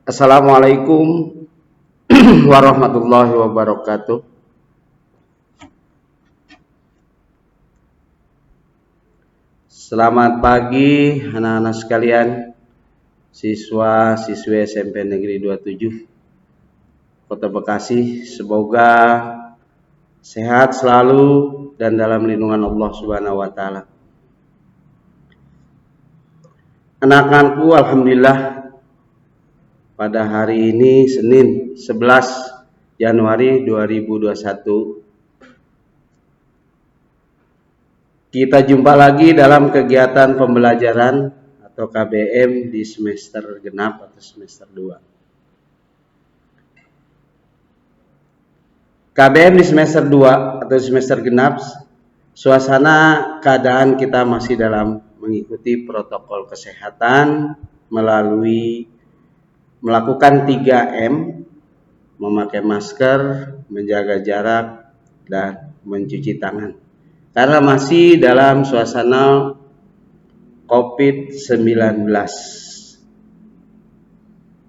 Assalamualaikum warahmatullahi wabarakatuh. Selamat pagi anak-anak sekalian, siswa-siswi SMP Negeri 27 Kota Bekasi. Semoga sehat selalu dan dalam lindungan Allah Subhanahu wa taala. Anak-anakku, alhamdulillah pada hari ini Senin 11 Januari 2021 kita jumpa lagi dalam kegiatan pembelajaran atau KBM di semester genap atau semester 2. KBM di semester 2 atau semester genap, suasana keadaan kita masih dalam mengikuti protokol kesehatan melalui melakukan 3M, memakai masker, menjaga jarak, dan mencuci tangan. Karena masih dalam suasana COVID-19.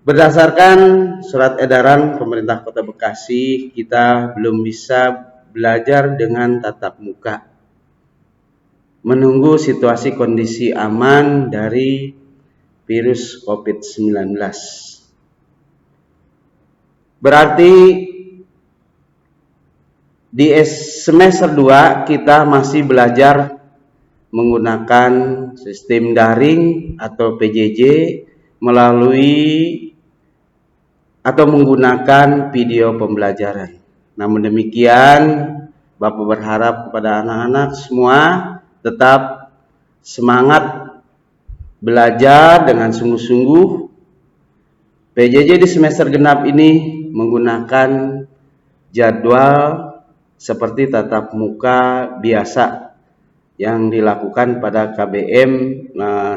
Berdasarkan surat edaran pemerintah Kota Bekasi, kita belum bisa belajar dengan tatap muka. Menunggu situasi kondisi aman dari virus COVID-19. Berarti di semester 2 kita masih belajar menggunakan sistem daring atau PJJ melalui atau menggunakan video pembelajaran. Namun demikian, Bapak berharap kepada anak-anak semua tetap semangat belajar dengan sungguh-sungguh. PJJ di semester genap ini menggunakan jadwal seperti tatap muka biasa yang dilakukan pada KBM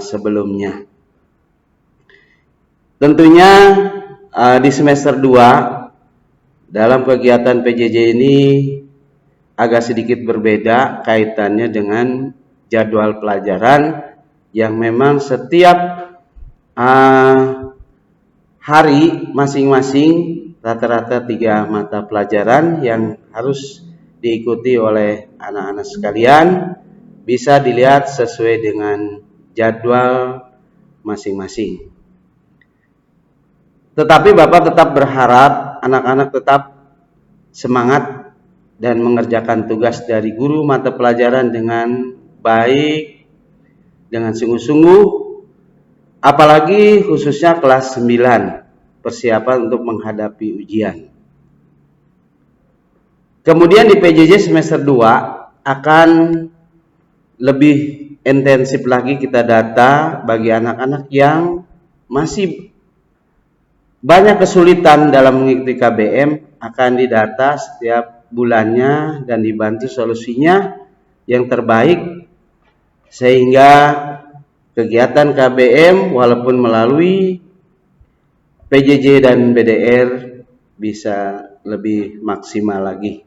sebelumnya. Tentunya di semester 2 dalam kegiatan PJJ ini agak sedikit berbeda kaitannya dengan jadwal pelajaran yang memang setiap hari masing-masing rata-rata 3 mata pelajaran yang harus diikuti oleh anak-anak sekalian, bisa dilihat sesuai dengan jadwal masing-masing. Tetapi Bapak tetap berharap anak-anak tetap semangat dan mengerjakan tugas dari guru mata pelajaran dengan baik, dengan sungguh-sungguh, apalagi khususnya kelas 9, persiapan untuk menghadapi ujian. Kemudian di PJJ semester 2 akan lebih intensif lagi kita data bagi anak-anak yang masih banyak kesulitan dalam mengikuti KBM, akan didata setiap bulannya dan dibantu solusinya yang terbaik sehingga kegiatan KBM walaupun melalui PJJ dan BDR bisa lebih maksimal lagi.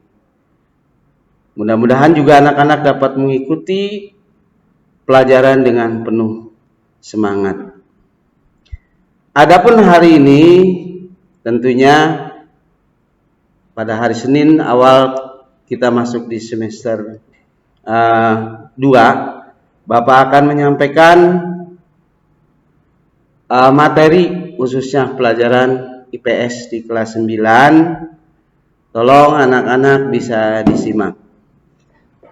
Mudah-mudahan juga anak-anak dapat mengikuti pelajaran dengan penuh semangat. Adapun hari ini tentunya pada hari Senin awal kita masuk di semester 2, Bapak akan menyampaikan materi khususnya pelajaran IPS di kelas 9. Tolong anak-anak bisa disimak.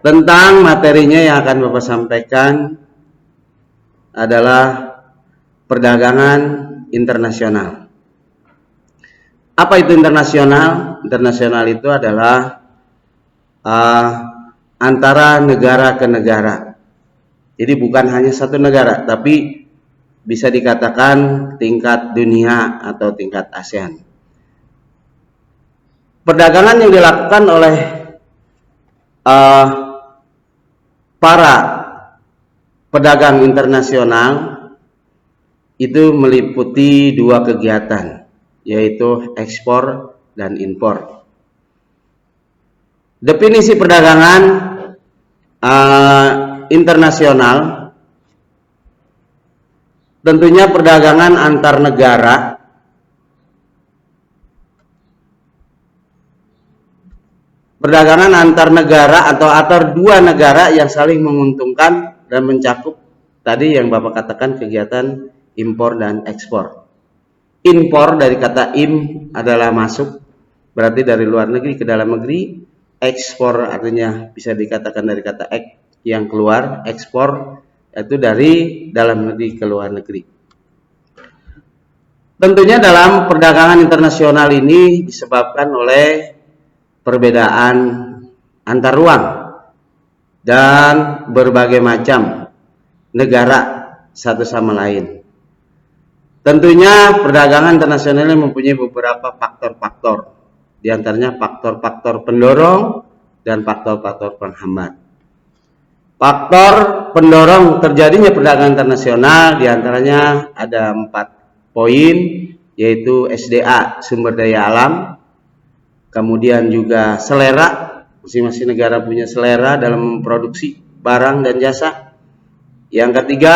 Tentang materinya yang akan Bapak sampaikan adalah perdagangan internasional. Apa itu internasional? Internasional itu adalah antara negara ke negara. Jadi bukan hanya satu negara, tapi bisa dikatakan tingkat dunia atau tingkat ASEAN. Perdagangan yang dilakukan oleh para pedagang internasional itu meliputi 2 kegiatan, yaitu ekspor dan impor. Definisi perdagangan internasional tentunya perdagangan antar negara perdagangan antar negara atau antar dua negara yang saling menguntungkan dan mencakup tadi yang Bapak katakan kegiatan impor dan ekspor. Impor dari kata im adalah masuk, berarti dari luar negeri ke dalam negeri. Ekspor artinya bisa dikatakan dari kata ek yang keluar, ekspor itu dari dalam negeri ke luar negeri. Tentunya dalam perdagangan internasional ini disebabkan oleh perbedaan antar ruang dan berbagai macam negara satu sama lain. Tentunya perdagangan internasional ini mempunyai beberapa faktor-faktor, di antaranya faktor-faktor pendorong dan faktor-faktor penghambat. Faktor pendorong terjadinya perdagangan internasional di antaranya ada 4 poin, yaitu SDA, sumber daya alam, kemudian juga selera, masing-masing negara punya selera dalam memproduksi barang dan jasa. Yang ketiga,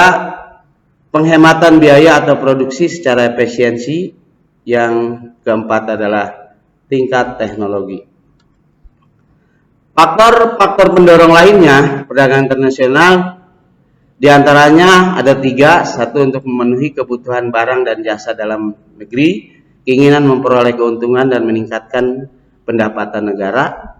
penghematan biaya atau produksi secara efisiensi. Yang keempat adalah tingkat teknologi. Faktor-faktor pendorong lainnya perdagangan internasional diantaranya ada 3. Satu, untuk memenuhi kebutuhan barang dan jasa dalam negeri, keinginan memperoleh keuntungan dan meningkatkan pendapatan negara.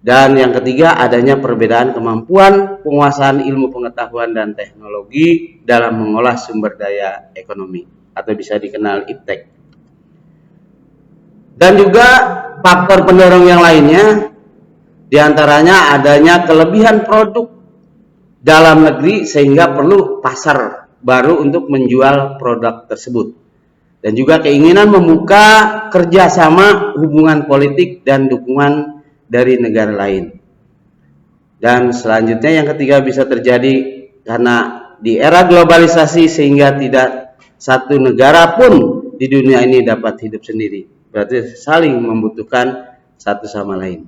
Dan yang ketiga, adanya perbedaan kemampuan penguasaan ilmu pengetahuan dan teknologi dalam mengolah sumber daya ekonomi, atau bisa dikenal iptek. Dan juga faktor pendorong yang lainnya, diantaranya adanya kelebihan produk dalam negeri sehingga perlu pasar baru untuk menjual produk tersebut. Dan juga keinginan membuka kerjasama hubungan politik dan dukungan dari negara lain. Dan selanjutnya yang ketiga bisa terjadi karena di era globalisasi sehingga tidak satu negara pun di dunia ini dapat hidup sendiri. Berarti saling membutuhkan satu sama lain.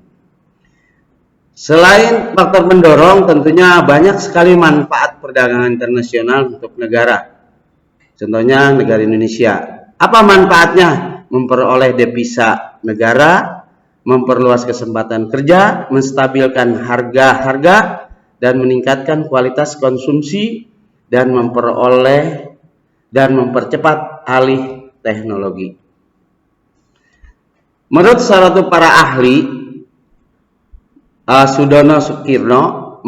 Selain faktor pendorong, tentunya banyak sekali manfaat perdagangan internasional untuk negara. Contohnya negara Indonesia. Apa manfaatnya? Memperoleh devisa negara, memperluas kesempatan kerja, menstabilkan harga-harga, dan meningkatkan kualitas konsumsi, dan memperoleh dan mempercepat alih teknologi. Menurut salah satu para ahli, Sudono Sukirno,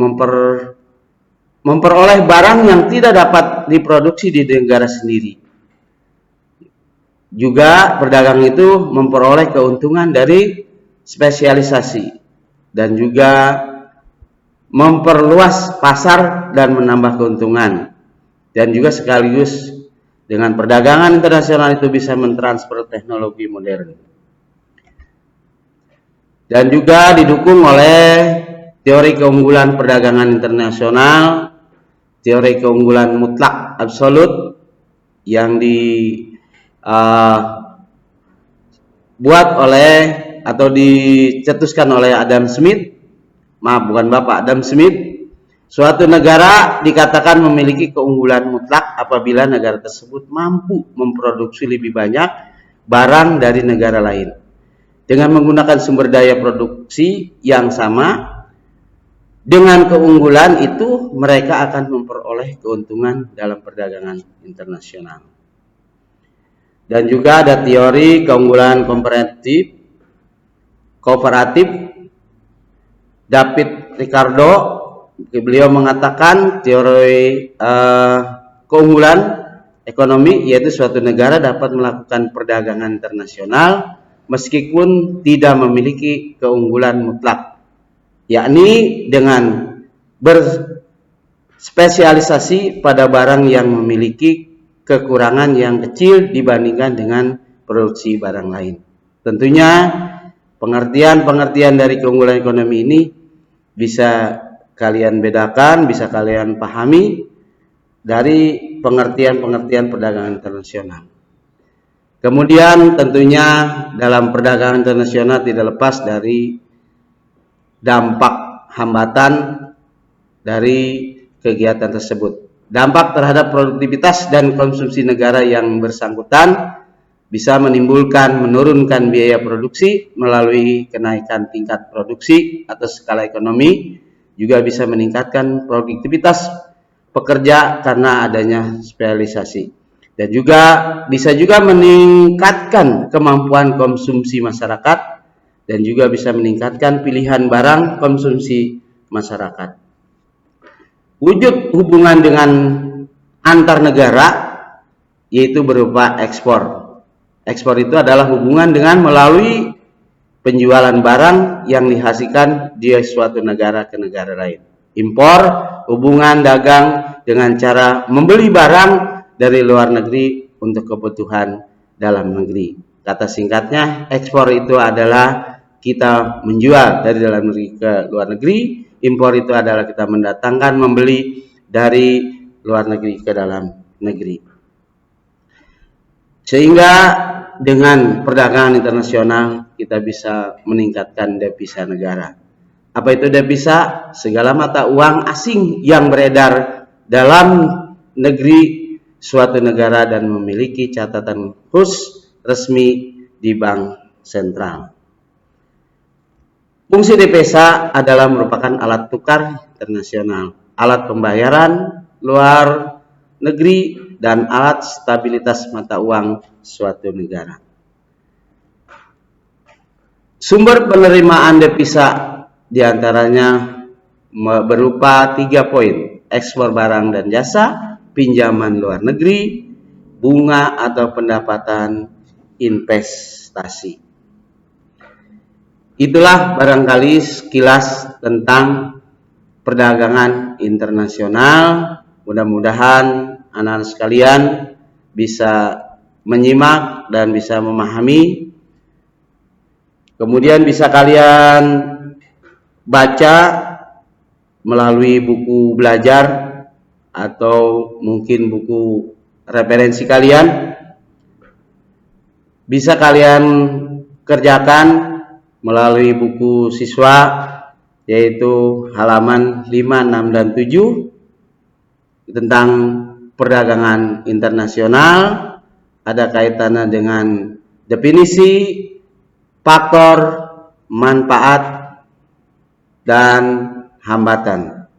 memperoleh barang yang tidak dapat diproduksi di negara sendiri. Juga perdagang itu memperoleh keuntungan dari spesialisasi dan juga memperluas pasar dan menambah keuntungan. Dan juga sekaligus dengan perdagangan internasional itu bisa mentransfer teknologi modern. Dan juga didukung oleh teori keunggulan perdagangan internasional, teori keunggulan mutlak absolut yang dibuat oleh atau dicetuskan oleh Adam Smith. Adam Smith. Suatu negara dikatakan memiliki keunggulan mutlak apabila negara tersebut mampu memproduksi lebih banyak barang dari negara lain dengan menggunakan sumber daya produksi yang sama. Dengan keunggulan itu mereka akan memperoleh keuntungan dalam perdagangan internasional. Dan juga ada teori keunggulan kooperatif. David Ricardo, beliau mengatakan teori keunggulan ekonomi yaitu suatu negara dapat melakukan perdagangan internasional meskipun tidak memiliki keunggulan mutlak, yakni dengan berspesialisasi pada barang yang memiliki kekurangan yang kecil dibandingkan dengan produksi barang lain. Tentunya pengertian dari keunggulan ekonomi ini bisa kalian bedakan, bisa kalian pahami dari pengertian perdagangan internasional. Kemudian tentunya dalam perdagangan internasional tidak lepas dari dampak hambatan dari kegiatan tersebut. Dampak terhadap produktivitas dan konsumsi negara yang bersangkutan bisa menurunkan biaya produksi melalui kenaikan tingkat produksi atau skala ekonomi, juga bisa meningkatkan produktivitas pekerja karena adanya spesialisasi, dan juga bisa meningkatkan kemampuan konsumsi masyarakat, dan juga bisa meningkatkan pilihan barang konsumsi masyarakat. Wujud hubungan dengan antar negara yaitu berupa ekspor. Ekspor itu adalah hubungan dengan melalui penjualan barang yang dihasilkan di suatu negara ke negara lain. Impor, hubungan dagang dengan cara membeli barang dari luar negeri untuk kebutuhan dalam negeri. Kata singkatnya, ekspor itu adalah kita menjual dari dalam negeri ke luar negeri. Impor itu adalah kita mendatangkan, membeli dari luar negeri ke dalam negeri. Sehingga dengan perdagangan internasional kita bisa meningkatkan devisa negara. Apa itu devisa? Segala mata uang asing yang beredar dalam negeri suatu negara dan memiliki catatan khusus resmi di bank sentral. Fungsi devisa adalah merupakan alat tukar internasional, alat pembayaran luar negeri, dan alat stabilitas mata uang suatu negara. Sumber penerimaan devisa diantaranya berupa 3 poin: ekspor barang dan jasa, pinjaman luar negeri, bunga atau pendapatan investasi. Itulah barangkali sekilas tentang perdagangan internasional. Mudah-mudahan anak-anak sekalian bisa menyimak dan bisa memahami. Kemudian bisa kalian baca melalui buku belajar atau mungkin buku referensi kalian. Bisa kalian kerjakan melalui buku siswa, yaitu halaman 5, 6, dan 7 tentang perdagangan internasional. Ada kaitannya dengan definisi, faktor, manfaat, dan hambatan.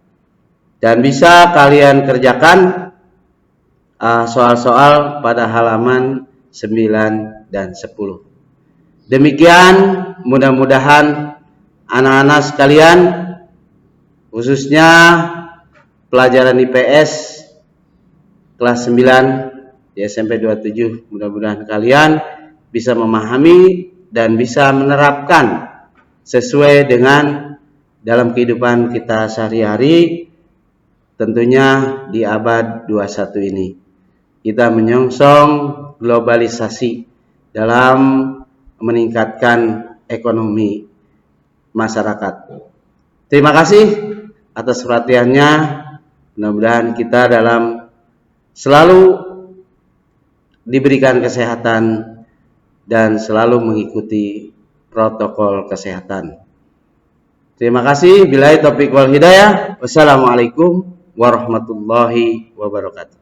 Dan bisa kalian kerjakan soal-soal pada halaman 9 dan 10. Demikian, mudah-mudahan anak-anak sekalian, khususnya pelajaran IPS kelas 9 di SMP 27, mudah-mudahan kalian bisa memahami dan bisa menerapkan sesuai dengan dalam kehidupan kita sehari-hari, tentunya di abad 21 ini. Kita menyongsong globalisasi dalam meningkatkan ekonomi masyarakat. Terima kasih atas perhatiannya. Mudah-mudahan kita dalam selalu diberikan kesehatan dan selalu mengikuti protokol kesehatan. Terima kasih. Billahi taufiq wal hidayah. Wassalamualaikum warahmatullahi wabarakatuh.